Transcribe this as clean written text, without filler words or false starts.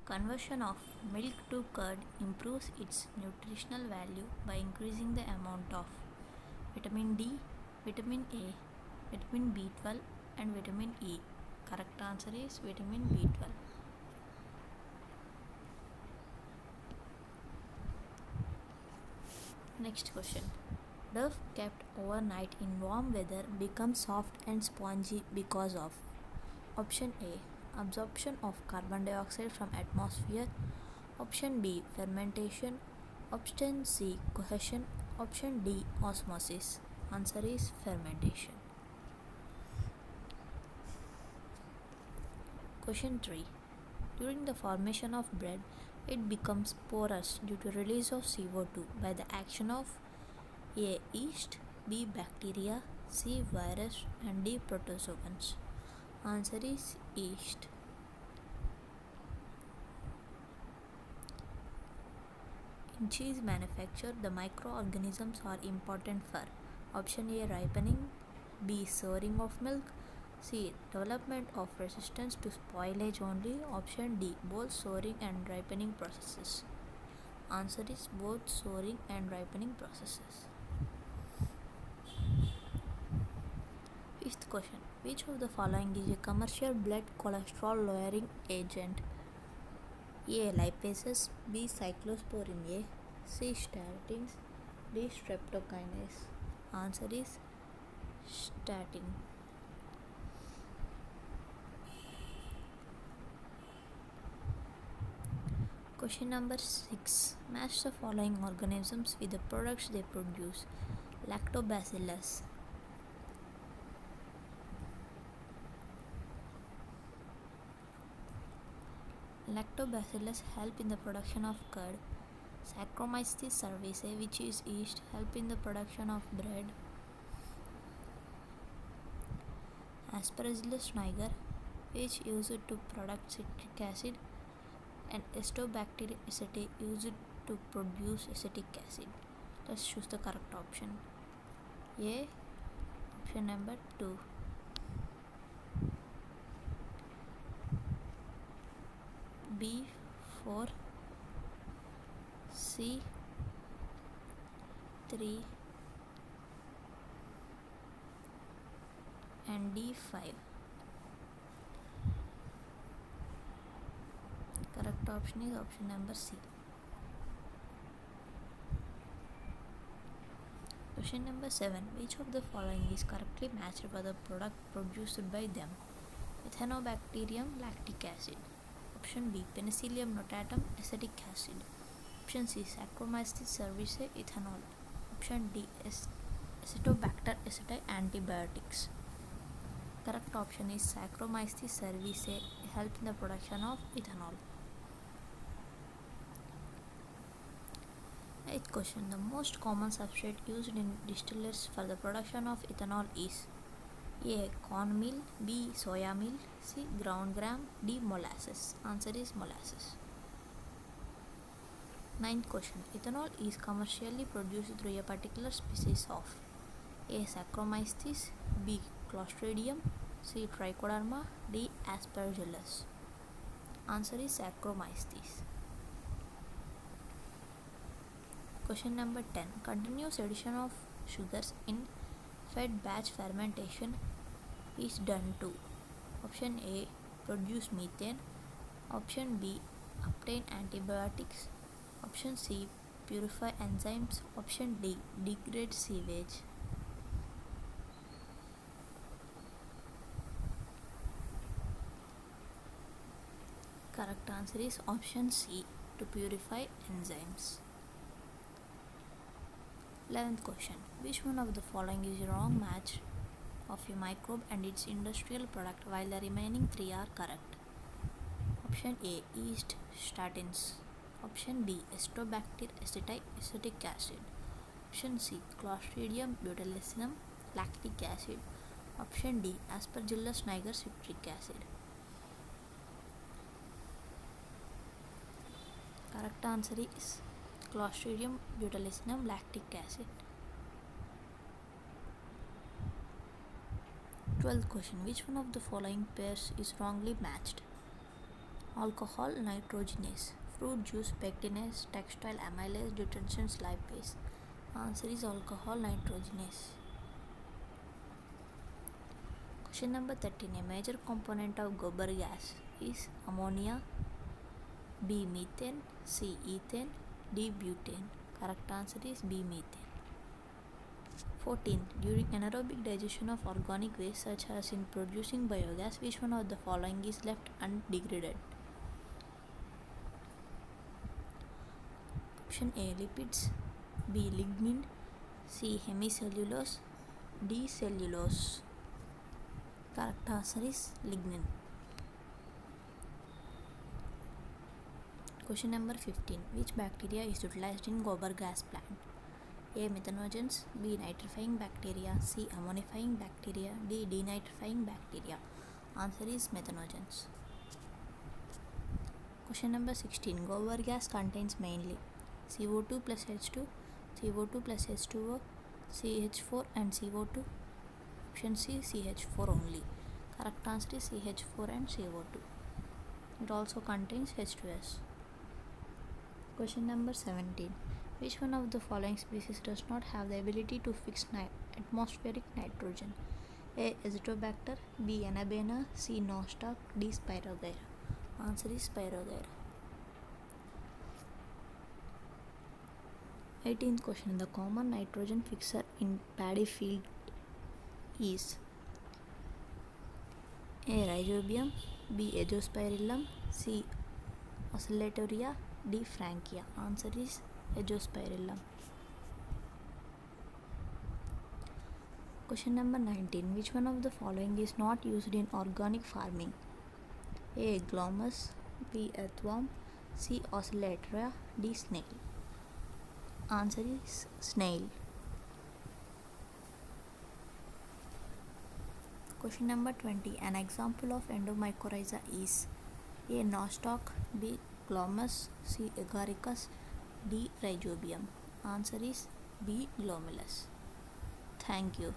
Conversion of milk to curd improves its nutritional value by increasing the amount of vitamin D, vitamin A, vitamin B12 and vitamin E. Correct answer is vitamin B12. Next question. Dough kept overnight in warm weather becomes soft and spongy because of option A. Absorption of carbon dioxide from atmosphere. Option B. Fermentation. Option C. Cohesion. Option D. Osmosis. Answer is fermentation. Question 3. During the formation of bread, it becomes porous due to release of CO2 by the action of A. Yeast, B. Bacteria, C. Virus and D. protozoans. Answer is yeast. In cheese manufacture, the microorganisms are important for option A. Ripening, B. Souring of milk, C. Development of resistance to spoilage only, option D. Both souring and ripening processes. Answer is both souring and ripening processes. Fifth question. Which of the following is a commercial blood cholesterol lowering agent? A. Lipases, B. Cyclosporin A, C. Statins, D. Streptokinase. Answer is statin. Question number 6. Match the following organisms with the products they produce. Lactobacillus. Lactobacillus help in the production of curd. Saccharomyces cerevisiae, which is yeast, help in the production of bread. Aspergillus niger, which used to produce citric acid, and Acetobacter acetate used to produce acetic acid. Let's choose the correct option. A. Option number 2. B. 4. C. 3 and D. 5. Correct option is option number C. Question number 7. Which of the following is correctly matched for the product produced by them? Ethanobacterium lactic acid. Option B. Penicillium notatum acetic acid. Option C. Saccharomyces cerevisiae ethanol. Option D. Acetobacter acetate antibiotics. Correct option is Saccharomyces cerevisiae help in the production of ethanol. Eighth question. The most common substrate used in distillers for the production of ethanol is A. Corn meal, B. Soya meal, C. Ground gram, D. Molasses. Answer is molasses. Ninth question. Ethanol is commercially produced through a particular species of A. Saccharomyces, B. Clostridium, C. Trichoderma, D. Aspergillus. Answer is Saccharomyces. Question number 10. Continuous addition of sugars in fed batch fermentation is done to option A. Produce methane, option B. Obtain antibiotics, option C. Purify enzymes, option D. Degrade sewage. Correct answer is option C. To purify enzymes. 11th question. Which one of the following is a wrong match of a microbe and its industrial product while the remaining 3 are correct? Option A. Yeast, statins. Option B. Acetobacter acetate acetic acid. Option C. Clostridium botulinum lactic acid. Option D. Aspergillus niger citric acid. Correct answer is Clostridium botulinum lactic acid. 12th question. Which one of the following pairs is wrongly matched? alcohol nitrogenase, fruit juice pectinase, textile amylase, detergents lipase. Answer is alcohol nitrogenase. Question number 13. A major component of gobar gas is ammonia, B. Methane, C. Ethane, D. Butane. Correct answer is B. Methane. 14. During anaerobic digestion of organic waste such as in producing biogas, which one of the following is left undegraded? Option A. Lipids, B. Lignin, C. Hemicellulose, D. Cellulose. Correct answer is lignin. Question number 15. Which bacteria is utilized in gobar gas plant? A. Methanogens, B. Nitrifying bacteria, C. Ammonifying bacteria, D. Denitrifying bacteria. Answer is methanogens. Question number 16. Gobar gas contains mainly CO2 plus H2, CO2 plus H2O, CH4 and CO2. Option C. CH4 only. Correct answer is CH4 and CO2. It also contains H2S. Question number 17. Which one of the following species does not have the ability to fix atmospheric nitrogen? A. Azotobacter, B. Anabaena, C. Nostoc, D. Spirogyra. Answer is Spirogyra. 18th question. The common nitrogen fixer in paddy field is A. Rhizobium, B. Azospirillum, C. Oscillatoria, D. Frankia. Answer is Azospirillum. Question number 19. Which one of the following is not used in organic farming? A. Glomus, B. Earthworm, C. Oscillatoria, D. Snail. Answer is snail. Question number 20. An example of endomycorrhiza is A. Nostoc, B. Glomus, C. Agaricus, D. Rhizobium. Answer is B. Glomulus. Thank you.